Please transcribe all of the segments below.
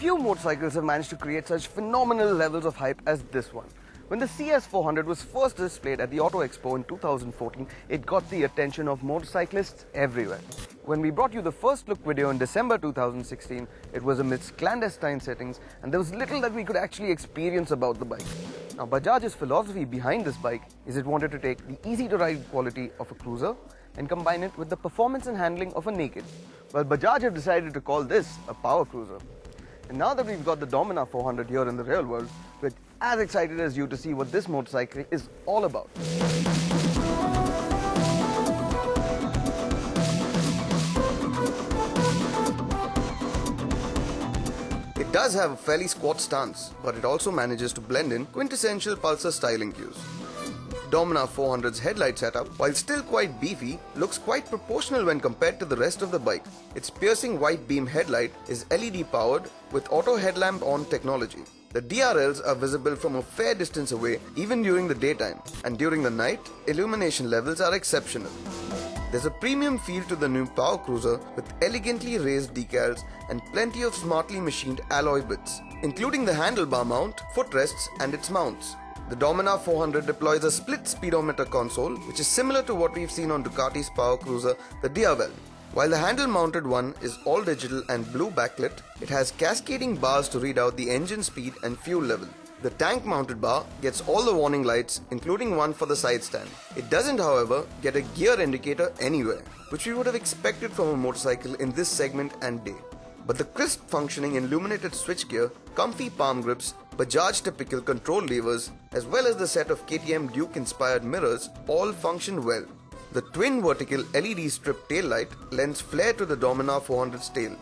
Few motorcycles have managed to create such phenomenal levels of hype as this one. When the CS400 was first displayed at the Auto Expo in 2014, it got the attention of motorcyclists everywhere. When we brought you the first look video in December 2016, it was amidst clandestine settings and there was little that we could actually experience about the bike. Now Bajaj's philosophy behind this bike is it wanted to take the easy-to-ride quality of a cruiser and combine it with the performance and handling of a naked. Well, Bajaj have decided to call this a power cruiser. And now that we've got the Dominar 400 here in the real world, we're as excited as you to see what this motorcycle is all about. It does have a fairly squat stance, but it also manages to blend in quintessential Pulsar styling cues. Dominar 400's headlight setup, while still quite beefy, looks quite proportional when compared to the rest of the bike. Its piercing white beam headlight is LED powered with auto headlamp on technology. The DRLs are visible from a fair distance away even during the daytime, and during the night, illumination levels are exceptional. There's a premium feel to the new power cruiser with elegantly raised decals and plenty of smartly machined alloy bits, including the handlebar mount, footrests and its mounts. The Dominar 400 deploys a split speedometer console, which is similar to what we've seen on Ducati's power cruiser, the Diavel. While the handle-mounted one is all digital and blue backlit, it has cascading bars to read out the engine speed and fuel level. The tank-mounted bar gets all the warning lights, including one for the side stand. It doesn't, however, get a gear indicator anywhere, which we would have expected from a motorcycle in this segment and day. But the crisp functioning illuminated switchgear, comfy palm grips, Bajaj typical control levers, as well as the set of KTM Duke-inspired mirrors all function well. The twin vertical LED strip taillight lends flair to the Dominar 400's tail.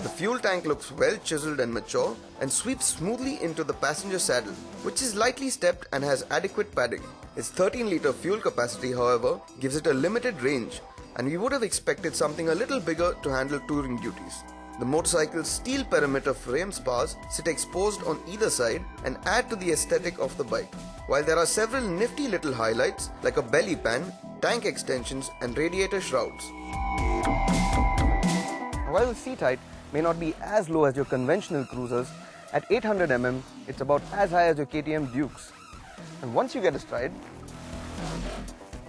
The fuel tank looks well chiseled and mature and sweeps smoothly into the passenger saddle, which is lightly stepped and has adequate padding. Its 13-litre fuel capacity, however, gives it a limited range, and we would have expected something a little bigger to handle touring duties. The motorcycle's steel perimeter frame spars sit exposed on either side and add to the aesthetic of the bike, while there are several nifty little highlights like a belly pan, tank extensions and radiator shrouds. While the seat height may not be as low as your conventional cruisers, at 800 mm it's about as high as your KTM Dukes. And once you get astride,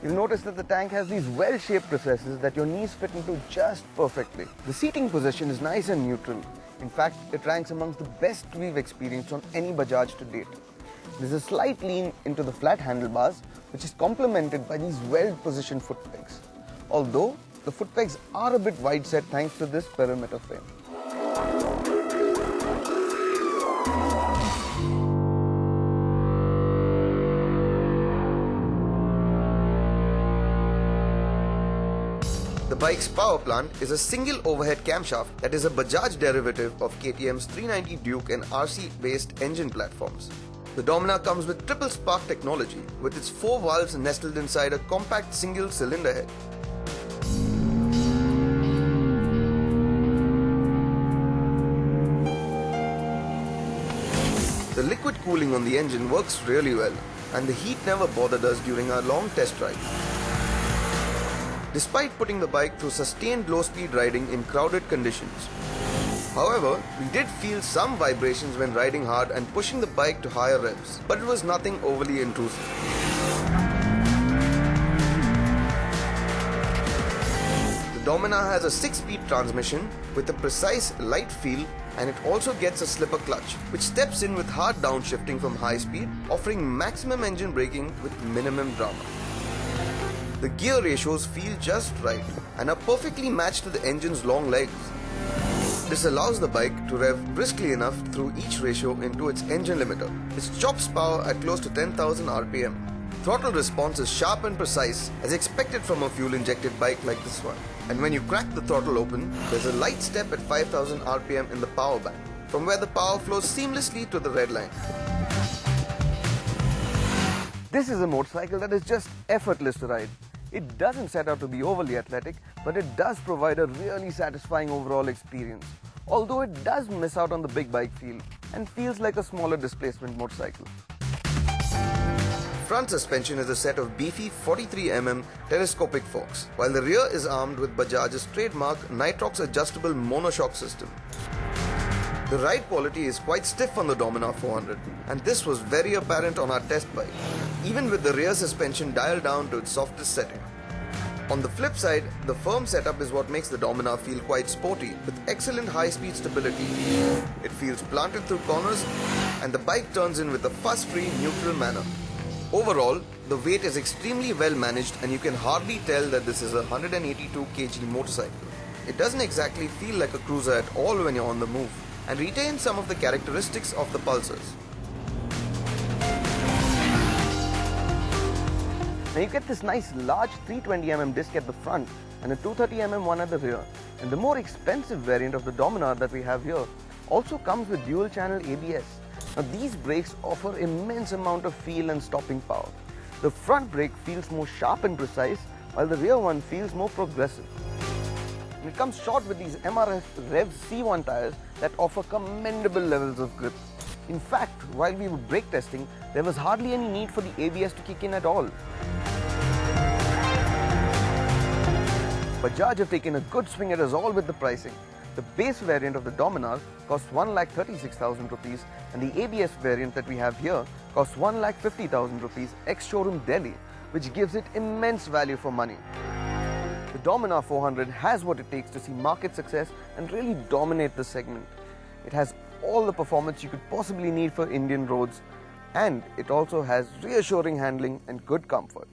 you'll notice that the tank has these well-shaped recesses that your knees fit into just perfectly. The seating position is nice and neutral. In fact, it ranks amongst the best we've experienced on any Bajaj to date. There's a slight lean into the flat handlebars, which is complemented by these well-positioned foot pegs. Although, the foot pegs are a bit wide set thanks to this perimeter frame. The bike's power plant is a single overhead camshaft that is a Bajaj derivative of KTM's 390 Duke and RC-based engine platforms. The Dominar comes with triple spark technology, with its 4 valves nestled inside a compact single cylinder head. The liquid cooling on the engine works really well, and the heat never bothered us during our long test ride. Despite putting the bike through sustained low-speed riding in crowded conditions. However, we did feel some vibrations when riding hard and pushing the bike to higher revs, but it was nothing overly intrusive. The Dominar has a 6-speed transmission with a precise light feel, and it also gets a slipper clutch, which steps in with hard downshifting from high speed, offering maximum engine braking with minimum drama. The gear ratios feel just right and are perfectly matched to the engine's long legs. This allows the bike to rev briskly enough through each ratio into its engine limiter. It chops power at close to 10,000 RPM. Throttle response is sharp and precise as expected from a fuel-injected bike like this one. And when you crack the throttle open, there's a light step at 5,000 RPM in the power band, from where the power flows seamlessly to the red line. This is a motorcycle that is just effortless to ride. It doesn't set out to be overly athletic, but it does provide a really satisfying overall experience. Although it does miss out on the big bike feel and feels like a smaller displacement motorcycle. front suspension is a set of beefy 43mm telescopic forks, while the rear is armed with Bajaj's trademark Nitrox adjustable monoshock system. The ride quality is quite stiff on the Dominar 400, and this was very apparent on our test bike, even with the rear suspension dialed down to its softest setting. On the flip side, the firm setup is what makes the Dominar feel quite sporty, with excellent high-speed stability. It feels planted through corners, and the bike turns in with a fuss-free, neutral manner. Overall, the weight is extremely well managed, and you can hardly tell that this is a 182 kg motorcycle. It doesn't exactly feel like a cruiser at all when you're on the move, and retains some of the characteristics of the Pulsars. Now you get this nice large 320mm disc at the front and a 230mm one at the rear. And the more expensive variant of the Dominar that we have here also comes with dual channel ABS. Now these brakes offer immense amount of feel and stopping power. The front brake feels more sharp and precise, while the rear one feels more progressive. And it comes short with these MRF Rev C1 tires that offer commendable levels of grip. In fact, while we were brake testing, there was hardly any need for the ABS to kick in at all. Bajaj have taken a good swing at us all with the pricing. The base variant of the Dominar costs 1,36,000 rupees, and the ABS variant that we have here costs 1,50,000 rupees ex-showroom Delhi, which gives it immense value for money. The Dominar 400 has what it takes to see market success and really dominate the segment. It has all the performance you could possibly need for Indian roads, and it also has reassuring handling and good comfort.